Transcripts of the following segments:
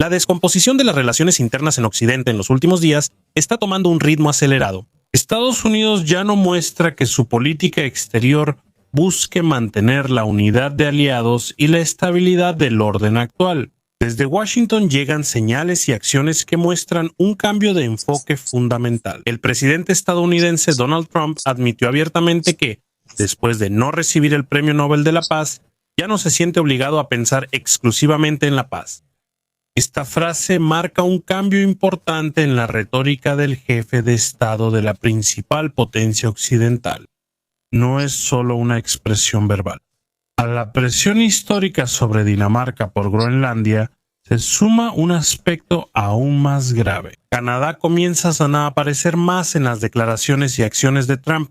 La descomposición de las relaciones internas en Occidente en los últimos días está tomando un ritmo acelerado. Estados Unidos ya no muestra que su política exterior busque mantener la unidad de aliados y la estabilidad del orden actual. Desde Washington llegan señales y acciones que muestran un cambio de enfoque fundamental. El presidente estadounidense Donald Trump admitió abiertamente que, después de no recibir el Premio Nobel de la Paz, ya no se siente obligado a pensar exclusivamente en la paz. Esta frase marca un cambio importante en la retórica del jefe de Estado de la principal potencia occidental. No es solo una expresión verbal. A la presión histórica sobre Dinamarca por Groenlandia se suma un aspecto aún más grave. Canadá comienza a aparecer más en las declaraciones y acciones de Trump,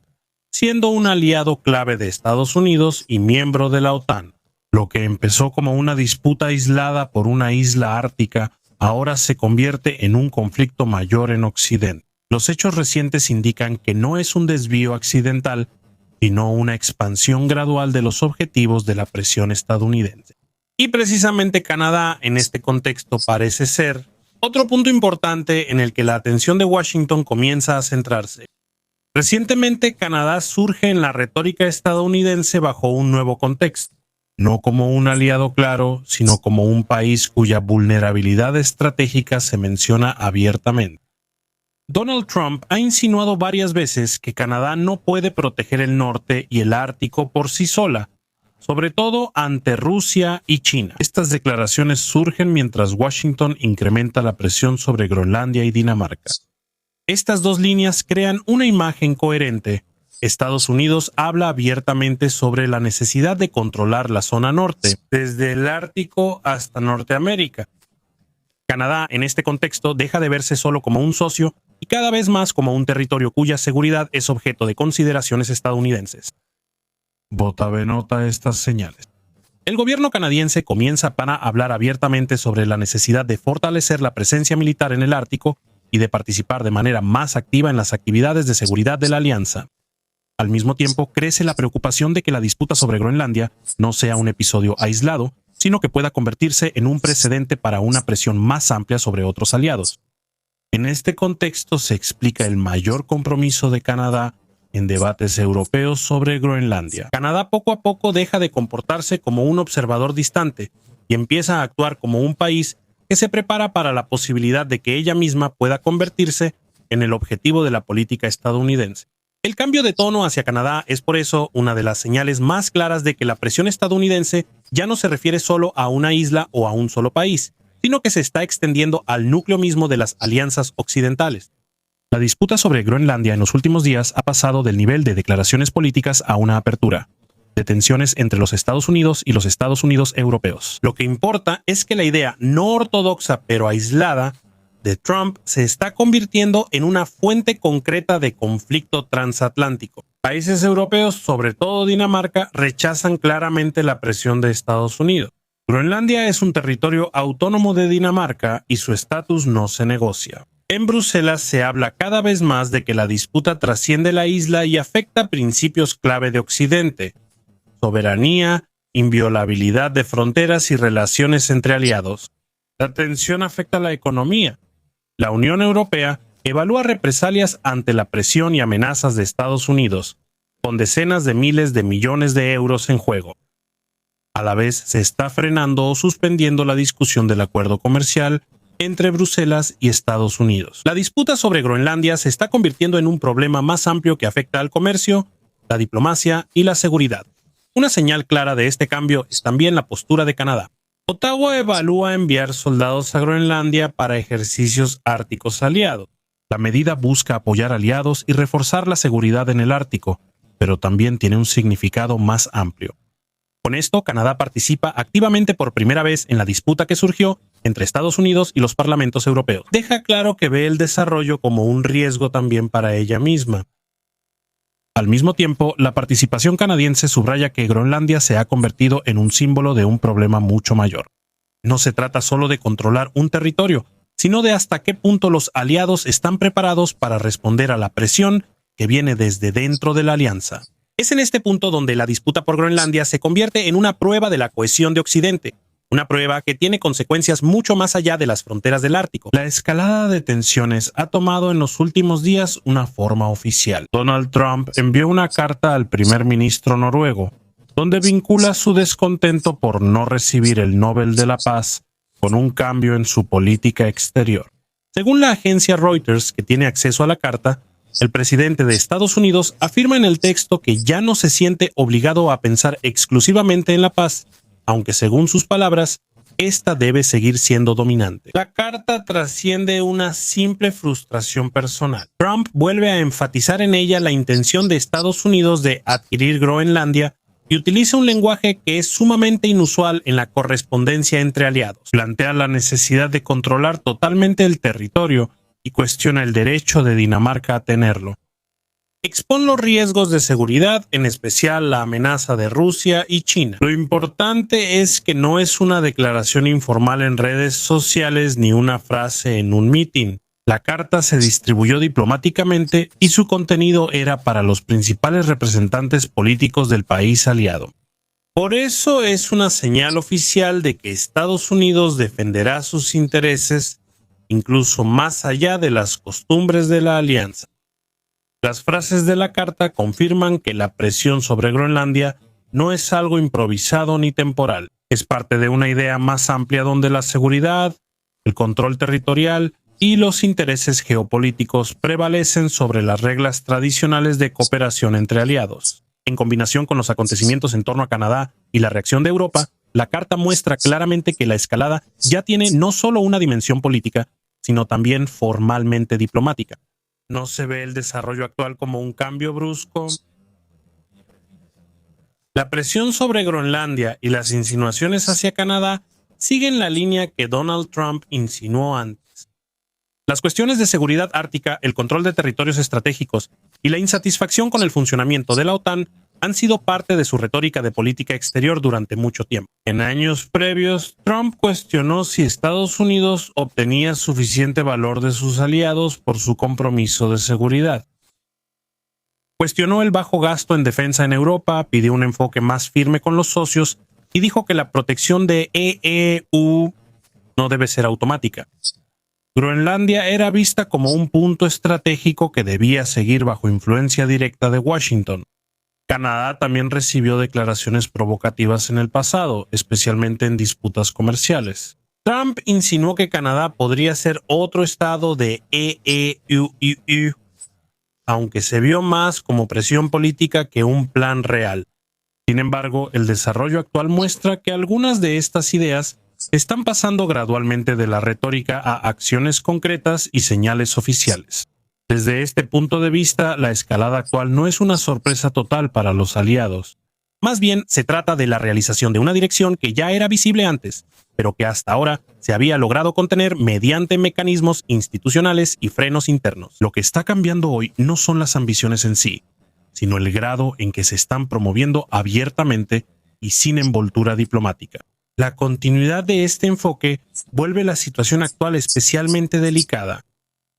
siendo un aliado clave de Estados Unidos y miembro de la OTAN. Lo que empezó como una disputa aislada por una isla ártica, ahora se convierte en un conflicto mayor en Occidente. Los hechos recientes indican que no es un desvío accidental, sino una expansión gradual de los objetivos de la presión estadounidense. Y precisamente Canadá, en este contexto, parece ser otro punto importante en el que la atención de Washington comienza a centrarse. Recientemente, Canadá surge en la retórica estadounidense bajo un nuevo contexto. No como un aliado claro, sino como un país cuya vulnerabilidad estratégica se menciona abiertamente. Donald Trump ha insinuado varias veces que Canadá no puede proteger el norte y el Ártico por sí sola, sobre todo ante Rusia y China. Estas declaraciones surgen mientras Washington incrementa la presión sobre Groenlandia y Dinamarca. Estas dos líneas crean una imagen coherente. Estados Unidos habla abiertamente sobre la necesidad de controlar la zona norte, desde el Ártico hasta Norteamérica. Canadá, en este contexto, deja de verse solo como un socio y cada vez más como un territorio cuya seguridad es objeto de consideraciones estadounidenses. Bota de nota estas señales. El gobierno canadiense comienza a hablar abiertamente sobre la necesidad de fortalecer la presencia militar en el Ártico y de participar de manera más activa en las actividades de seguridad de la alianza. Al mismo tiempo, crece la preocupación de que la disputa sobre Groenlandia no sea un episodio aislado, sino que pueda convertirse en un precedente para una presión más amplia sobre otros aliados. En este contexto se explica el mayor compromiso de Canadá en debates europeos sobre Groenlandia. Canadá poco a poco deja de comportarse como un observador distante y empieza a actuar como un país que se prepara para la posibilidad de que ella misma pueda convertirse en el objetivo de la política estadounidense. El cambio de tono hacia Canadá es por eso una de las señales más claras de que la presión estadounidense ya no se refiere solo a una isla o a un solo país, sino que se está extendiendo al núcleo mismo de las alianzas occidentales. La disputa sobre Groenlandia en los últimos días ha pasado del nivel de declaraciones políticas a una apertura, de tensiones entre los Estados Unidos y los Estados Unidos europeos. Lo que importa es que la idea no ortodoxa pero aislada de Trump se está convirtiendo en una fuente concreta de conflicto transatlántico. Países europeos, sobre todo Dinamarca, rechazan claramente la presión de Estados Unidos. Groenlandia es un territorio autónomo de Dinamarca y su estatus no se negocia. En Bruselas se habla cada vez más de que la disputa trasciende la isla y afecta principios clave de Occidente: soberanía, inviolabilidad de fronteras y relaciones entre aliados. La tensión afecta a la economía. La Unión Europea evalúa represalias ante la presión y amenazas de Estados Unidos, con decenas de miles de millones de euros en juego. A la vez, se está frenando o suspendiendo la discusión del acuerdo comercial entre Bruselas y Estados Unidos. La disputa sobre Groenlandia se está convirtiendo en un problema más amplio que afecta al comercio, la diplomacia y la seguridad. Una señal clara de este cambio es también la postura de Canadá. Ottawa evalúa enviar soldados a Groenlandia para ejercicios árticos aliados. La medida busca apoyar aliados y reforzar la seguridad en el Ártico, pero también tiene un significado más amplio. Con esto, Canadá participa activamente por primera vez en la disputa que surgió entre Estados Unidos y los parlamentos europeos. Deja claro que ve el desarrollo como un riesgo también para ella misma. Al mismo tiempo, la participación canadiense subraya que Groenlandia se ha convertido en un símbolo de un problema mucho mayor. No se trata solo de controlar un territorio, sino de hasta qué punto los aliados están preparados para responder a la presión que viene desde dentro de la alianza. Es en este punto donde la disputa por Groenlandia se convierte en una prueba de la cohesión de Occidente. una prueba que tiene consecuencias mucho más allá de las fronteras del Ártico. La escalada de tensiones ha tomado en los últimos días una forma oficial. Donald Trump envió una carta al primer ministro noruego, donde vincula su descontento por no recibir el Nobel de la Paz con un cambio en su política exterior. Según la agencia Reuters, que tiene acceso a la carta, el presidente de Estados Unidos afirma en el texto que ya no se siente obligado a pensar exclusivamente en la paz, aunque según sus palabras, esta debe seguir siendo dominante. La carta trasciende una simple frustración personal. Trump vuelve a enfatizar en ella la intención de Estados Unidos de adquirir Groenlandia y utiliza un lenguaje que es sumamente inusual en la correspondencia entre aliados. Plantea la necesidad de controlar totalmente el territorio y cuestiona el derecho de Dinamarca a tenerlo. Expone los riesgos de seguridad, en especial la amenaza de Rusia y China. Lo importante es que no es una declaración informal en redes sociales ni una frase en un meeting. La carta se distribuyó diplomáticamente y su contenido era para los principales representantes políticos del país aliado. Por eso es una señal oficial de que Estados Unidos defenderá sus intereses incluso más allá de las costumbres de la alianza. Las frases de la carta confirman que la presión sobre Groenlandia no es algo improvisado ni temporal. Es parte de una idea más amplia donde la seguridad, el control territorial y los intereses geopolíticos prevalecen sobre las reglas tradicionales de cooperación entre aliados. En combinación con los acontecimientos en torno a Canadá y la reacción de Europa, la carta muestra claramente que la escalada ya tiene no solo una dimensión política, sino también formalmente diplomática. No se ve el desarrollo actual como un cambio brusco. La presión sobre Groenlandia y las insinuaciones hacia Canadá siguen la línea que Donald Trump insinuó antes. Las cuestiones de seguridad ártica, el control de territorios estratégicos y la insatisfacción con el funcionamiento de la OTAN han sido parte de su retórica de política exterior durante mucho tiempo. En años previos, Trump cuestionó si Estados Unidos obtenía suficiente valor de sus aliados por su compromiso de seguridad. Cuestionó el bajo gasto en defensa en Europa, pidió un enfoque más firme con los socios y dijo que la protección de EU no debe ser automática. Groenlandia era vista como un punto estratégico que debía seguir bajo influencia directa de Washington. Canadá también recibió declaraciones provocativas en el pasado, especialmente en disputas comerciales. Trump insinuó que Canadá podría ser otro estado de EU, aunque se vio más como presión política que un plan real. Sin embargo, el desarrollo actual muestra que algunas de estas ideas están pasando gradualmente de la retórica a acciones concretas y señales oficiales. Desde este punto de vista, la escalada actual no es una sorpresa total para los aliados. Más bien, se trata de la realización de una dirección que ya era visible antes, pero que hasta ahora se había logrado contener mediante mecanismos institucionales y frenos internos. Lo que está cambiando hoy no son las ambiciones en sí, sino el grado en que se están promoviendo abiertamente y sin envoltura diplomática. La continuidad de este enfoque vuelve la situación actual especialmente delicada.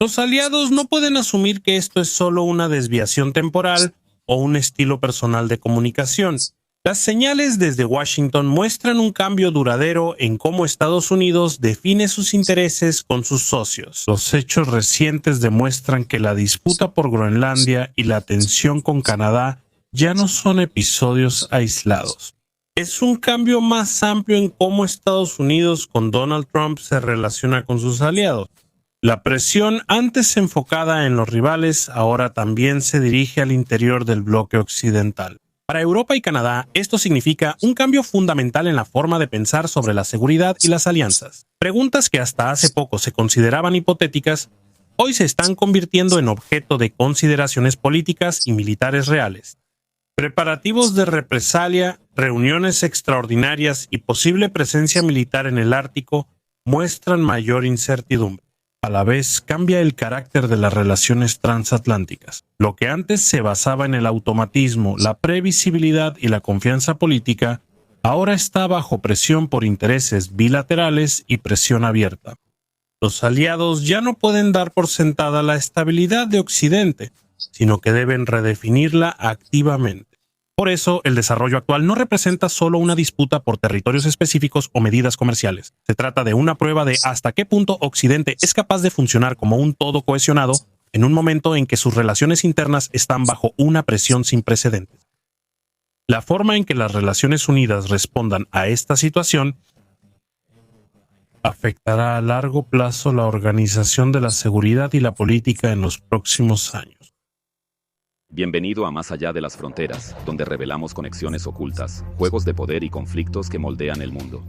Los aliados no pueden asumir que esto es solo una desviación temporal o un estilo personal de comunicación. Las señales desde Washington muestran un cambio duradero en cómo Estados Unidos define sus intereses con sus socios. Los hechos recientes demuestran que la disputa por Groenlandia y la tensión con Canadá ya no son episodios aislados. Es un cambio más amplio en cómo Estados Unidos con Donald Trump se relaciona con sus aliados. La presión antes enfocada en los rivales ahora también se dirige al interior del bloque occidental. Para Europa y Canadá, esto significa un cambio fundamental en la forma de pensar sobre la seguridad y las alianzas. Preguntas que hasta hace poco se consideraban hipotéticas, hoy se están convirtiendo en objeto de consideraciones políticas y militares reales. Preparativos de represalia, reuniones extraordinarias y posible presencia militar en el Ártico muestran mayor incertidumbre. A la vez, cambia el carácter de las relaciones transatlánticas. Lo que antes se basaba en el automatismo, la previsibilidad y la confianza política, ahora está bajo presión por intereses bilaterales y presión abierta. Los aliados ya no pueden dar por sentada la estabilidad de Occidente, sino que deben redefinirla activamente. Por eso, el desarrollo actual no representa solo una disputa por territorios específicos o medidas comerciales. Se trata de una prueba de hasta qué punto Occidente es capaz de funcionar como un todo cohesionado en un momento en que sus relaciones internas están bajo una presión sin precedentes. La forma en que las Naciones Unidas respondan a esta situación afectará a largo plazo la organización de la seguridad y la política en los próximos años. Bienvenido a Más allá de las fronteras, donde revelamos conexiones ocultas, juegos de poder y conflictos que moldean el mundo.